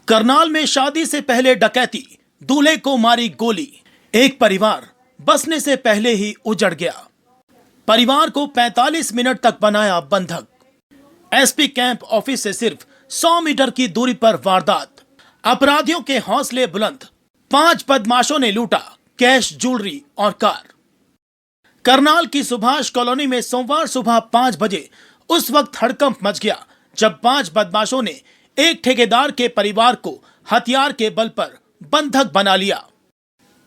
करनाल में शादी से पहले डकैती, दूल्हे को मारी गोली। एक परिवार बसने से पहले ही उजड़ गया। परिवार को 45 मिनट तक बनाया बंधक। एसपी कैंप ऑफिस से सिर्फ 100 मीटर की दूरी पर वारदात। अपराधियों के हौसले बुलंद। 5 बदमाशों ने लूटा कैश, ज्वेलरी और कार। करनाल की सुभाष कॉलोनी में सोमवार सुबह 5 बजे उस वक्त हड़कंप मच गया जब 5 बदमाशों ने एक ठेकेदार के परिवार को हथियार के बल पर बंधक बना लिया।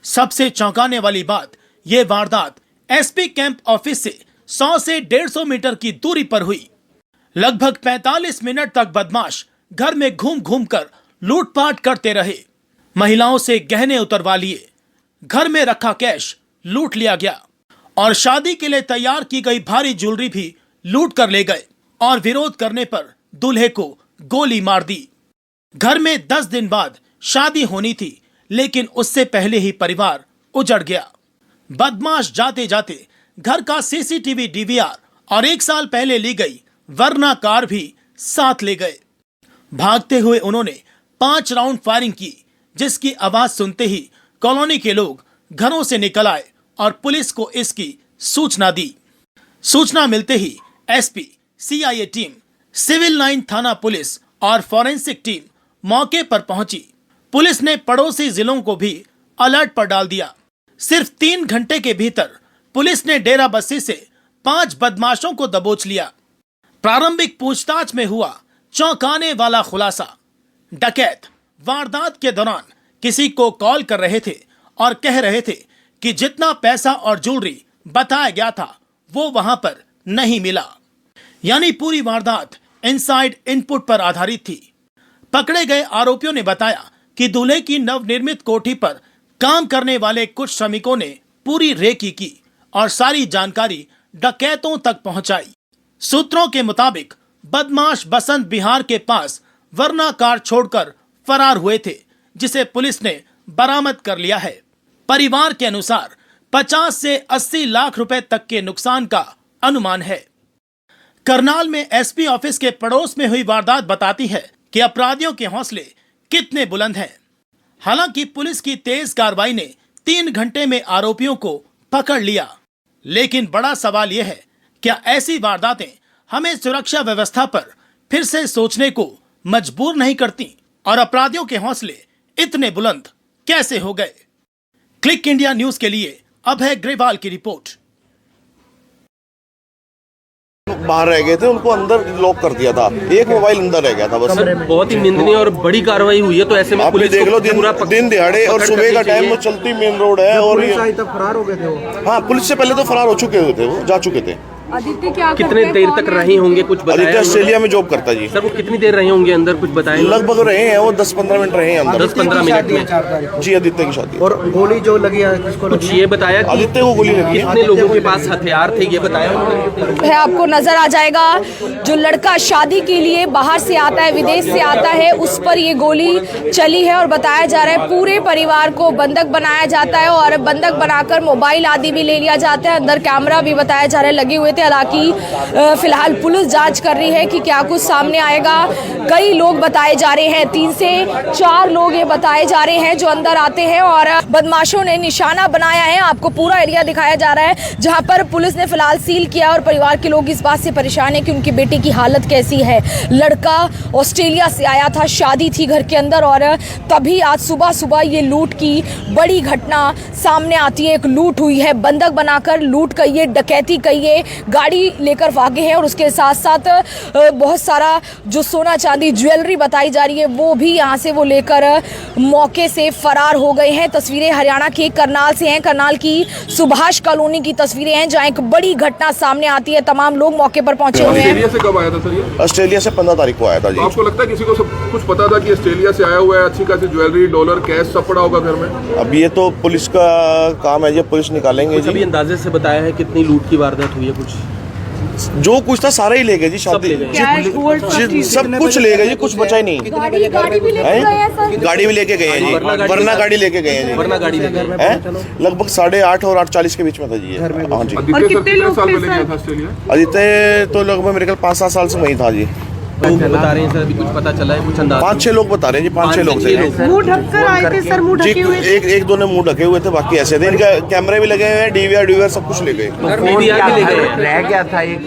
सबसे चौंकाने वाली बात, यह वारदात एसपी कैंप ऑफिस से 100 से 150 मीटर की दूरी पर हुई। लगभग 45 मिनट तक बदमाश घर में घूम घूम कर लूटपाट करते रहे। महिलाओं से गहने उतरवा लिए, घर में रखा कैश लूट लिया गया और शादी के लिए तैयार की गई भारी ज्वेलरी भी लूट कर ले गए और विरोध करने पर दूल्हे को गोली मार दी। घर में 10 दिन बाद शादी होनी थी, लेकिन उससे पहले ही परिवार उजड़ गया। बदमाश जाते जाते घर का सीसीटीवी डीवीआर और 1 साल पहले ली गई वर्ना कार भी साथ ले गए। भागते हुए उन्होंने 5 राउंड फायरिंग की, जिसकी आवाज सुनते ही कॉलोनी के लोग घरों से निकल आए और पुलिस को इसकी सूचना दी। सूचना मिलते ही SP, CIA team, civil line थाना पुलिस और फॉरेंसिक टीम मौके पर पहुंची। पुलिस ने पड़ोसी जिलों को भी अलर्ट पर डाल दिया। सिर्फ 3 घंटे के भीतर पुलिस ने डेरा बस्सी से 5 बदमाशों को दबोच लिया। प्रारंभिक पूछताछ में हुआ चौंकाने वाला खुलासा। डकैत वारदात के दौरान किसी को कॉल कर रहे थे और कह रहे थे कि जितना पैसा और ज्वेलरी बताया गया था वो वहां पर नहीं मिला। यानी पूरी वारदात इनसाइड इनपुट पर आधारित थी। पकड़े गए आरोपियों ने बताया कि दूल्हे की नवनिर्मित कोठी पर काम करने वाले कुछ श्रमिकों ने पूरी रेकी की और सारी जानकारी डकैतों तक पहुंचाई। सूत्रों के मुताबिक बदमाश बसंत बिहार के पास वर्ना कार छोड़कर फरार हुए थे, जिसे पुलिस ने बरामद कर लिया है। परिवार के अनुसार 50 से 80 लाख रुपए तक के नुकसान का अनुमान है। करनाल में एसपी ऑफिस के पड़ोस में हुई वारदात बताती है कि अपराधियों के हौसले कितने बुलंद हैं। हालांकि पुलिस की तेज कार्रवाई ने 3 घंटे में आरोपियों को पकड़ लिया, लेकिन बड़ा सवाल यह है, क्या ऐसी वारदातें हमें सुरक्षा व्यवस्था पर फिर से सोचने को मजबूर नहीं करती और अपराधियों के हौसले इतने बुलंद कैसे हो गए? क्लिक इंडिया न्यूज के लिए अभय ग्रेवाल की रिपोर्ट। बाहर रह गए थे, उनको अंदर लॉक कर दिया था, एक मोबाइल अंदर रह गया था बस। बहुत ही निंदनीय और बड़ी कार्रवाई हुई है, तो ऐसे में पुलिस देख लो, दिन दिहाड़े और सुबह का टाइम में चलती मेन रोड है और फरार हो गए थे वो। हाँ, पुलिस से पहले तो फरार हो चुके थे, वो जा चुके थे। आदित्य क्या कितने देर तक रहे होंगे, कुछ बताया? आदित्य ऑस्ट्रेलिया में जॉब करता जी। सर वो कितनी देर रहे होंगे अंदर, कुछ बताया? लगभग रहे हैं वो 10-15 मिनट रहे हैं अंदर। 10-15 मिनट में जी, आदित्य की शादी। और गोली जो लगी है किसको लगी? कुछ ये बताया कि आदित्य को गोली लगी। कितने लोगों के पास हथियार थे, ये बताया है? आपको नजर आ जाएगा, जो लड़का शादी के लिए बाहर से आता है, विदेश से आता है, उस पर ये गोली चली है और बताया जा रहा है पूरे परिवार को बंधक बनाया जाता है और बंधक बनाकर मोबाइल आदि भी ले लिया जाता है। अंदर कैमरा भी बताया जा रहा है लगे हुए थे। हालांकि फिलहाल पुलिस जांच कर रही है कि क्या कुछ सामने आएगा। कई लोग बताए जा रहे हैं, 3 से 4 लोग ये बताए जा रहे हैं जो अंदर आते हैं और बदमाशों ने निशाना बनाया है। आपको पूरा एरिया दिखाया जा रहा है जहां पर पुलिस ने फिलहाल सील किया और परिवार के लोग इस बात से परेशान है कि उनकी बेटी की हालत कैसी है। लड़का ऑस्ट्रेलिया से आया था, शादी थी घर के अंदर और तभी आज सुबह सुबह ये लूट की बड़ी घटना सामने आती है। एक लूट हुई है, बंधक बनाकर लूट कहिए, डकैती कहिए, गाड़ी लेकर भागे हैं और उसके साथ साथ बहुत सारा जो सोना चांदी ज्वेलरी बताई जा रही है वो भी यहाँ से वो लेकर मौके से फरार हो गए हैं। तस्वीरें हरियाणा के करनाल से हैं। करनाल की सुभाष कॉलोनी की तस्वीरें हैं जहाँ एक बड़ी घटना सामने आती है। तमाम लोग मौके पर पहुंचे हुए हैं। ऑस्ट्रेलिया से कब आया था सर ये? ऑस्ट्रेलिया से 15 तारीख को आया था जी। तो आपको लगता है किसी को सब कुछ पता था कि ऑस्ट्रेलिया से आया हुआ है, अच्छी खासी ज्वेलरी, डॉलर, कैश सब पड़ा होगा घर में? अब ये तो पुलिस का काम है, ये पुलिस निकालेंगे जी। अभी अंदाजे से बताया है कितनी लूट की वारदात हुई है? कुछ जो कुछ था सारा ही ले गए जी। शादी सब कुछ ले गए जी, कुछ बचा ही नहीं। गाड़ी भी लेके गए हैं जी, वरना गाड़ी लेके गए हैं जी। वरना गाड़ी लेके हैं लगभग 8:30 और 8:40 के बीच में था जी। हाँ जी। आदित्य सर कितने साल पहले गया था ऑस्ट्रेलिया? आदित्य तो लगभग मेरे ख्याल 5-7 साल से वहीं था जी। लोग बता रहे हैं सर, अभी कुछ पता चला है, कुछ अंदाज? 5-6 लोग बता रहे हैं जी, 5-6 लोग थे मुंह ढककर आए थे सर, मुंह जी। ढके हुए एक दो ने मुंह ढके हुए थे, बाकी ऐसे थे। इनका कैमरे भी लगे हुए हैं, डीवीआर सब कुछ ले गए। मीडिया के ले गए हैं। रह गया था एक।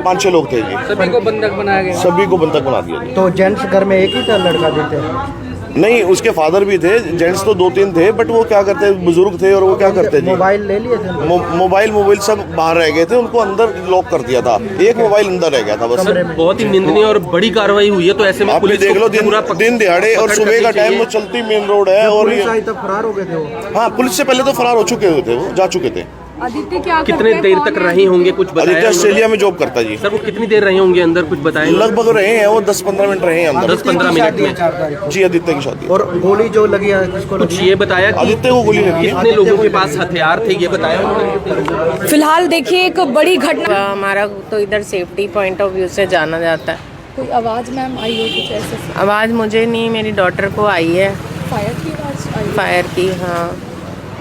5-6 लोग थे जी, सभी को बंधक बनाया गया। सभी को बंधक बना दिया जी। तो जेंट्स घर में एक ही था लड़का देते? नहीं, उसके फादर भी थे, जेंट्स तो 2-3 थे, बट वो क्या करते, बुजुर्ग थे, और वो क्या करते जी, मोबाइल ले लिए थे? मोबाइल सब बाहर रह गए थे, उनको अंदर लॉक कर दिया था, एक मोबाइल अंदर रह गया था बस। सर बहुत ही निंदनीय और बड़ी कार्रवाई हुई है, तो ऐसे में आप भी पुलिस देख लो, को दिन दिहाड़े और सुबह का टाइम में चलती मेन रोड है। और पुलिस आई तब फरार हो गए थे वो? हाँ, पुलिस से पहले तो फरार हो चुके हुए थे, वो जा चुके थे। आदित्य क्या कितने देर तक रहे होंगे, कुछ बताया आदित्य उन्होंने? ऑस्ट्रेलिया में जॉब करता जी। सर वो कितनी देर रहे होंगे अंदर, कुछ बताया? लगभग रहे हैं वो 10-15 मिनट रहे हैं अंदर। 10-15 मिनट में। 4 तारीख को। जी, आदित्य की शादी। और गोली जो लगी है किसको कुछ लगी? ये बताया कि आदित्य को गोली लगी है। कितने लोगों के पास हथियार थे, ये बताया उन्होंने? फिलहाल देखिए एक बड़ी घटना। हमारा तो इधर सेफ्टी पॉइंट ऑफ व्यू से जाना जाता है। कोई आवाज मैम आई हो कुछ ऐसे? आवाज़ मुझे नहीं, मेरी डॉटर को आई है, फायर की आवाज आई? फायर की। हाँ,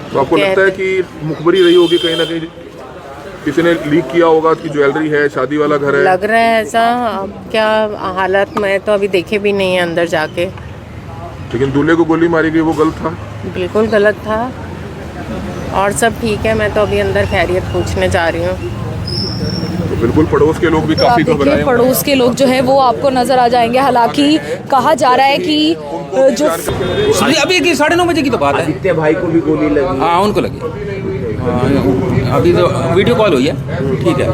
तो आपको लगता है कि मुखबरी रही होगी कहीं ना कहीं, किसी ने लीक किया होगा कि ज्वेलरी है, शादी वाला घर है? लग रहा है ऐसा। अब क्या हालत में तो अभी देखे भी नहीं है अंदर जाके। लेकिन दूल्हे को गोली मारी गई, वो गलत था? बिल्कुल गलत था। और सब ठीक है, मैं तो अभी अंदर खैरियत पूछने जा रही हूँ। तो बिल्कुल पड़ोस के लोग भी आप काफी देखिए घबराए। पड़ोस के लोग जो है वो आपको नजर आ जाएंगे। हालांकि कहा जा रहा है कि जो अभी 9:30 बजे की तो बात है। आदित्य भाई को भी गोली लगी? हाँ, उनको लगी। हाँ, अभी तो वीडियो कॉल हुई है, ठीक है।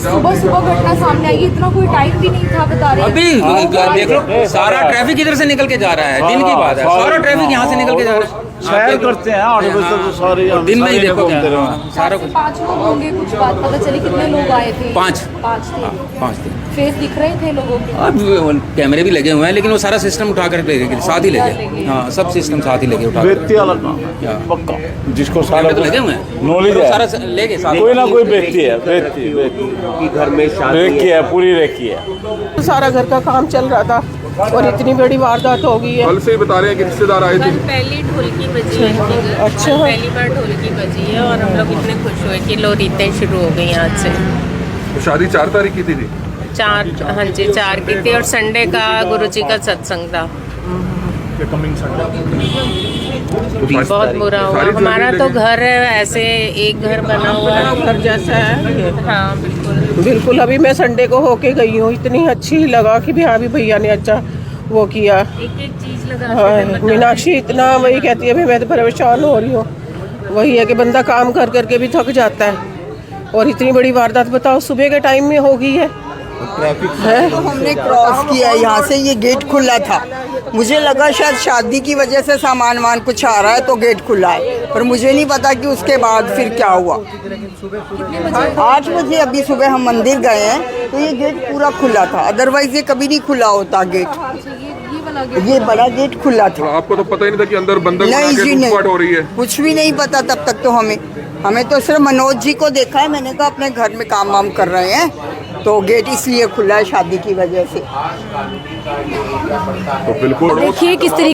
सुबह घटना सामने आई, इतना कोई टाइम भी नहीं था बता रहे हैं। अभी देख लो, सारा ट्रैफिक इधर से निकल के जा रहा है, दिन की बात है, सारा ट्रैफिक यहाँ से निकल के जा रहा है। सैर करते हैं 8 बजे तक सारे, दिन में ही देखो क्या, सारा कुछ। 5 लोग होंगे, कुछ बात पता चली कितने लोग आए थे? 5 थे। 5 थे। फेस दिख रहे थे लोगों के? अब कैमरे भी लगे हुए हैं, लेकिन वो सारा सिस्टम उठा कर ले गए, साथ ही ले गए। हाँ, सब सिस्टम साथ ही लेके उठा व्यक्ति अलग पक्का, जिसको सारा तो लगे हुए हैं, नॉलेज वो है, सारा ले गए साथ। कोई ना कोई व्यक्ति है, व्यक्ति घर में रेखी है, पूरी रेखी है। सारा घर का काम चल रहा था और इतनी बड़ी वारदात हो गई है। कल से ही बता रहे हैं कि रिश्तेदार आए थे। पहली ढोलकी बजी है, अच्छा। पहली बार ढोलकी बजी है और हम लोग इतने खुश हुए कि लो रीतें शुरू हो गई आज से। तो शादी 4 तारीख की थी? 4, हाँ जी 4 की थी और संडे का गुरुजी का सत्संग था। बहुत बुरा हुआ। हमारा तो घर है, ऐसे एक घर बना हुआ है, घर जैसा है। हाँ बिल्कुल। बिल्कुल। अभी मैं संडे को होके गई हूँ, इतनी अच्छी लगा कि भी हाँ भी भैया ने अच्छा वो किया। एक चीज लगा हाँ, मीनाक्षी इतना वही कहती है, मैं तो परेशान हो रही हूँ। वही है कि बंदा काम कर करके भी थक जाता है, और इतनी बड़ी वारदात बताओ सुबह के टाइम में हो गई है। तो हमने क्रॉस किया यहाँ से, ये गेट खुला था, मुझे लगा शायद शादी की वजह से सामान वामान कुछ आ रहा है तो गेट खुला है, पर मुझे नहीं पता कि उसके बाद फिर क्या हुआ। 8 बजे अभी सुबह हम मंदिर गए हैं तो ये गेट पूरा खुला था, अदरवाइज ये कभी नहीं खुला होता गेट। ये बड़ा गेट खुला था। आपको तो पता ही नहीं था कि अंदर बंधक बना नहीं के जी लूटपाट हो रही है? कुछ भी नहीं पता तब तक तो हमें तो सिर्फ मनोज जी को देखा है, मैंने कहा अपने घर में काम वाम कर रहे हैं तो गेट इसलिए खुला है शादी की वजह से। तो बिल्कुल देखिए किस तरीके